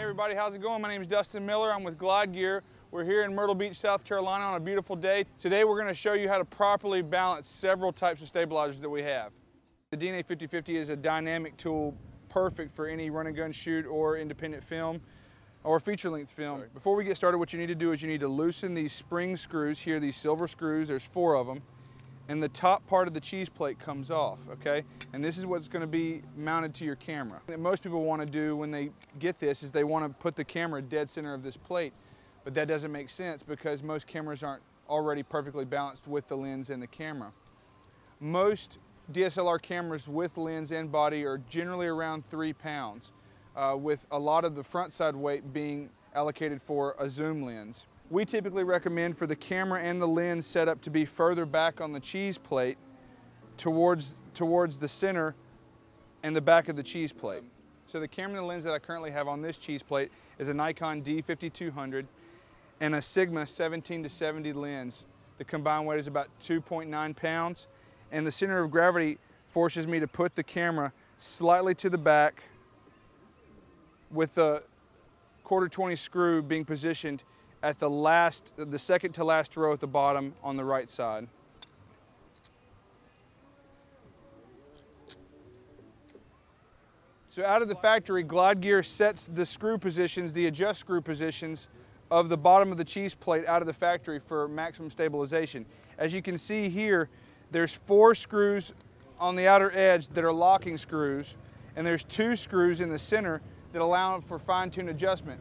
everybody, how's it going? My name is Dustin Miller. I'm with Glide Gear. We're here in Myrtle Beach, South Carolina on a beautiful day. Today we're going to show you how to properly balance several types of stabilizers that we have. The DNA 5050 is a dynamic tool perfect for any run and gun shoot or independent film or feature-length film. Before we get started, what you need to do is you need to loosen these spring screws here, these silver screws. There's 4 of them. And the top part of the cheese plate comes off, okay? And this is what's going to be mounted to your camera. What most people want to do when they get this is they want to put the camera dead center of this plate, but that doesn't make sense because most cameras aren't already perfectly balanced with the lens and the camera. Most DSLR cameras with lens and body are generally around 3 pounds, with a lot of the front side weight being allocated for a zoom lens. We typically recommend for the camera and the lens setup to be further back on the cheese plate towards the center and the back of the cheese plate. So the camera and the lens that I currently have on this cheese plate is a Nikon D5200 and a Sigma 17-70 lens. The combined weight is about 2.9 pounds, and the center of gravity forces me to put the camera slightly to the back with the 1/4-20 screw being positioned at the second to last row at the bottom on the right side. So out of the factory, Glide Gear sets the screw positions, the adjust screw positions of the bottom of the cheese plate out of the factory for maximum stabilization. As you can see here, there's 4 screws on the outer edge that are locking screws, and there's 2 screws in the center that allow for fine-tuned adjustment.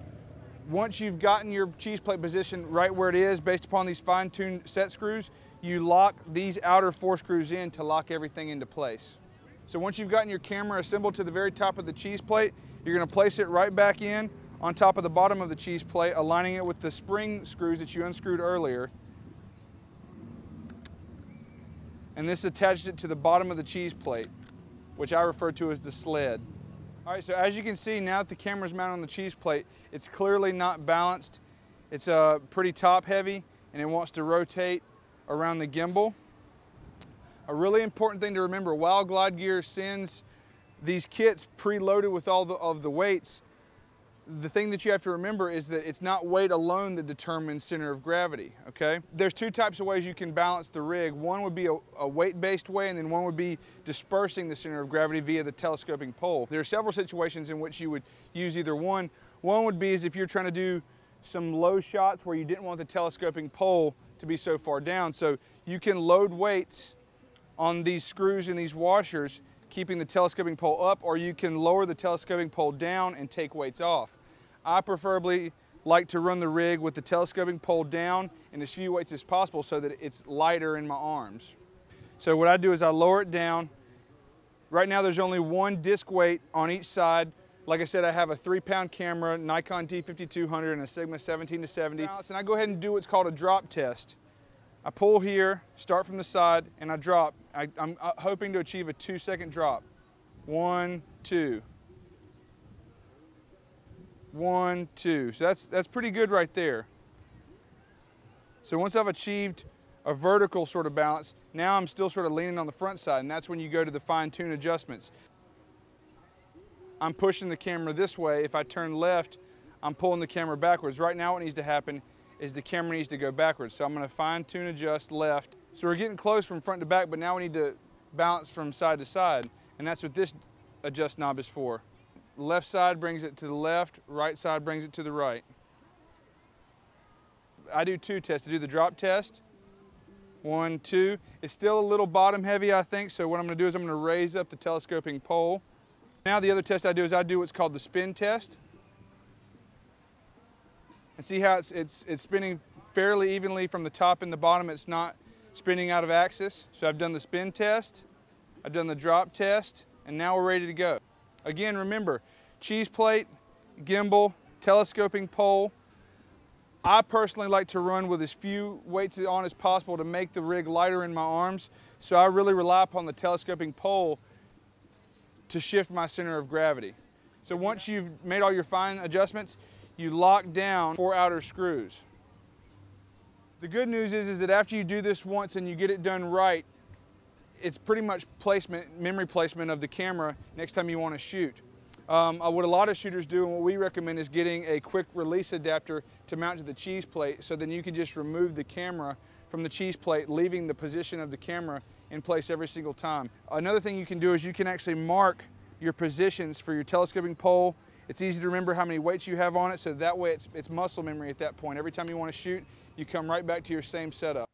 Once you've gotten your cheese plate positioned right where it is based upon these fine-tuned set screws, you lock these outer 4 screws in to lock everything into place. So once you've gotten your camera assembled to the very top of the cheese plate, you're going to place it right back in on top of the bottom of the cheese plate, aligning it with the spring screws that you unscrewed earlier. And this attached it to the bottom of the cheese plate, which I refer to as the sled. All right, so as you can see, now that the camera's mounted on the cheese plate, it's clearly not balanced. It's pretty top heavy, and it wants to rotate around the gimbal. A really important thing to remember, while Glide Gear sends these kits preloaded with all of the weights, the thing that you have to remember is that it's not weight alone that determines center of gravity, okay? There's 2 types of ways you can balance the rig. One would be a weight-based way, and then one would be dispersing the center of gravity via the telescoping pole. There are several situations in which you would use either one. One would be is if you're trying to do some low shots where you didn't want the telescoping pole to be so far down. So you can load weights on these screws and these washers, keeping the telescoping pole up, or you can lower the telescoping pole down and take weights off. I preferably like to run the rig with the telescoping pole down and as few weights as possible so that it's lighter in my arms. So what I do is I lower it down. Right now there's only 1 disc weight on each side. Like I said, I have a 3-pound camera, Nikon D5200 and a Sigma 17-70. And I go ahead and do what's called a drop test. I pull here, start from the side, and I drop. I'm hoping to achieve a 2-second drop. 1, 2. 1, 2. So that's pretty good right there. So once I've achieved a vertical sort of balance, now I'm still sort of leaning on the front side, and that's when you go to the fine-tune adjustments. I'm pushing the camera this way. If I turn left, I'm pulling the camera backwards. Right now what needs to happen is the camera needs to go backwards. So I'm going to fine-tune adjust left. So we're getting close from front to back, but now we need to balance from side to side, and that's what this adjust knob is for. Left side brings it to the left, right side brings it to the right. I do 2 tests. I do the drop test, 1, 2. It's still a little bottom heavy, I think, so what I'm going to do is I'm going to raise up the telescoping pole. Now the other test I do is I do what's called the spin test. And see how it's spinning fairly evenly from the top and the bottom. It's not spinning out of axis. So I've done the spin test, I've done the drop test, and now we're ready to go. Again, remember, cheese plate, gimbal, telescoping pole. I personally like to run with as few weights on as possible to make the rig lighter in my arms, so I really rely upon the telescoping pole to shift my center of gravity. So once you've made all your fine adjustments, you lock down 4 outer screws. The good news is that after you do this once and you get it done right, it's pretty much placement, memory placement of the camera next time you want to shoot. What a lot of shooters do and what we recommend is getting a quick release adapter to mount to the cheese plate, so then you can just remove the camera from the cheese plate, leaving the position of the camera in place every single time. Another thing you can do is you can actually mark your positions for your telescoping pole. It's easy to remember how many weights you have on it, so that way it's muscle memory at that point. Every time you want to shoot, you come right back to your same setup.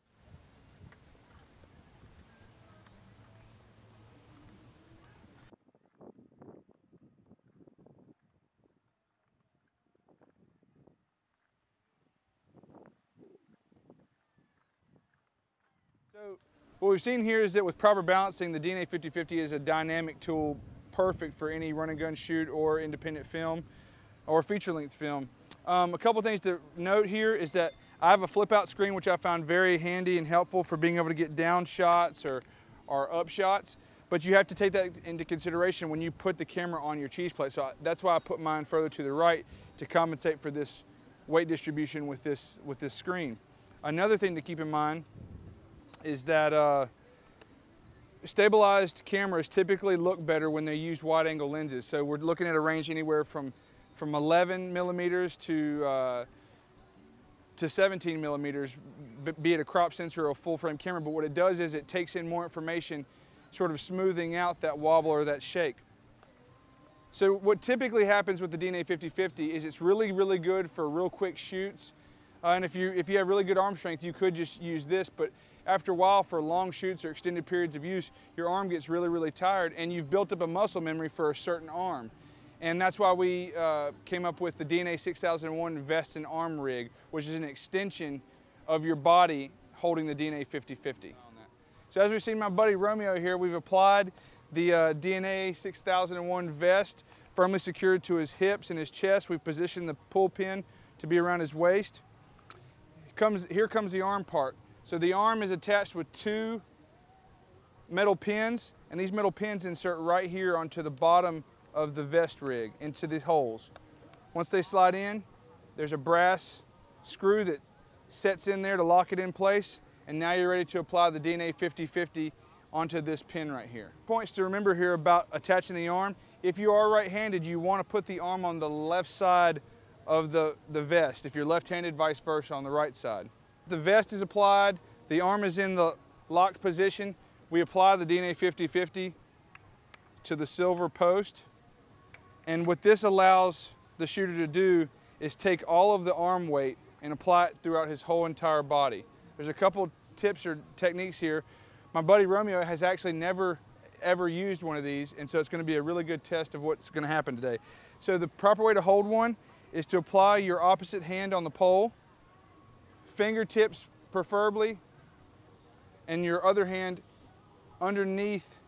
So what we've seen here is that with proper balancing, the DNA 5050 is a dynamic tool, perfect for any run and gun shoot or independent film or feature-length film. A couple things to note here is that I have a flip-out screen, which I found very handy and helpful for being able to get down shots or up shots, but you have to take that into consideration when you put the camera on your cheese plate. So that's why I put mine further to the right to compensate for this weight distribution with this screen. Another thing to keep in mind is that stabilized cameras typically look better when they use wide-angle lenses. So we're looking at a range anywhere from 11 millimeters to 17 millimeters, be it a crop sensor or a full-frame camera. But what it does is it takes in more information, sort of smoothing out that wobble or that shake. So what typically happens with the DNA 5050 is it's really, really good for real quick shoots. And if you have really good arm strength, you could just use this, but after a while, for long shoots or extended periods of use, your arm gets really, really tired, and you've built up a muscle memory for a certain arm. And that's why we came up with the DNA 6001 vest and arm rig, which is an extension of your body holding the DNA 5050. So as we've seen my buddy Romeo here, we've applied the DNA 6001 vest firmly secured to his hips and his chest. We've positioned the pull pin to be around his waist. Here comes the arm part. So the arm is attached with two metal pins, and these metal pins insert right here onto the bottom of the vest rig, into the holes. Once they slide in, there's a brass screw that sets in there to lock it in place, and now you're ready to apply the DNA 5050 onto this pin right here. Points to remember here about attaching the arm. If you are right-handed, you want to put the arm on the left side of the vest. If you're left-handed, vice versa on the right side. The vest is applied, the arm is in the locked position. We apply the DNA 5050 to the silver post. And what this allows the shooter to do is take all of the arm weight and apply it throughout his whole entire body. There's a couple tips or techniques here. My buddy Romeo has actually never ever used one of these, and so it's going to be a really good test of what's going to happen today. So the proper way to hold one is to apply your opposite hand on the pole, fingertips preferably, and your other hand underneath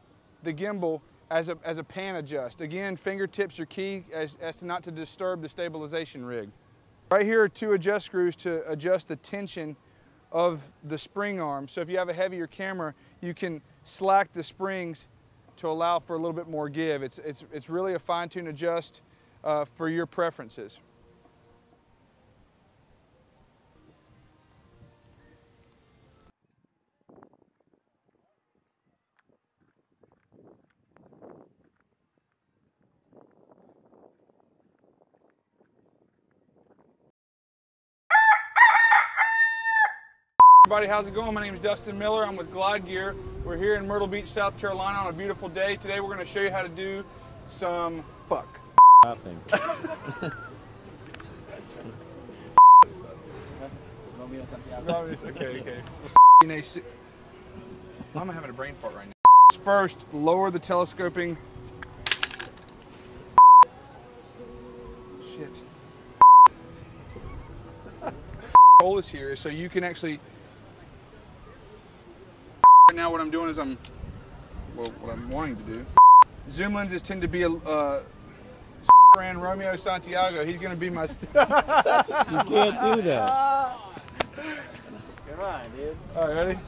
the gimbal as a pan adjust. Again, fingertips are key as to not to disturb the stabilization rig. Right here are two adjust screws to adjust the tension of the spring arm. So if you have a heavier camera, you can slack the springs to allow for a little bit more give. It's really a fine-tune adjust for your preferences. Everybody, how's it going? My name is Dustin Miller. I'm with Glide Gear. We're here in Myrtle Beach, South Carolina on a beautiful day. Today we're going to show you how to do some fuck. Nothing. Okay. I'm having a brain fart right now. First, lower the telescoping. Shit. The goal is here so you can actually. Right now what I'm doing is what I'm wanting to do. Zoom lenses tend to be a ran Romeo Santiago. He's going to be my You can't do that. Come on, dude. All right, ready?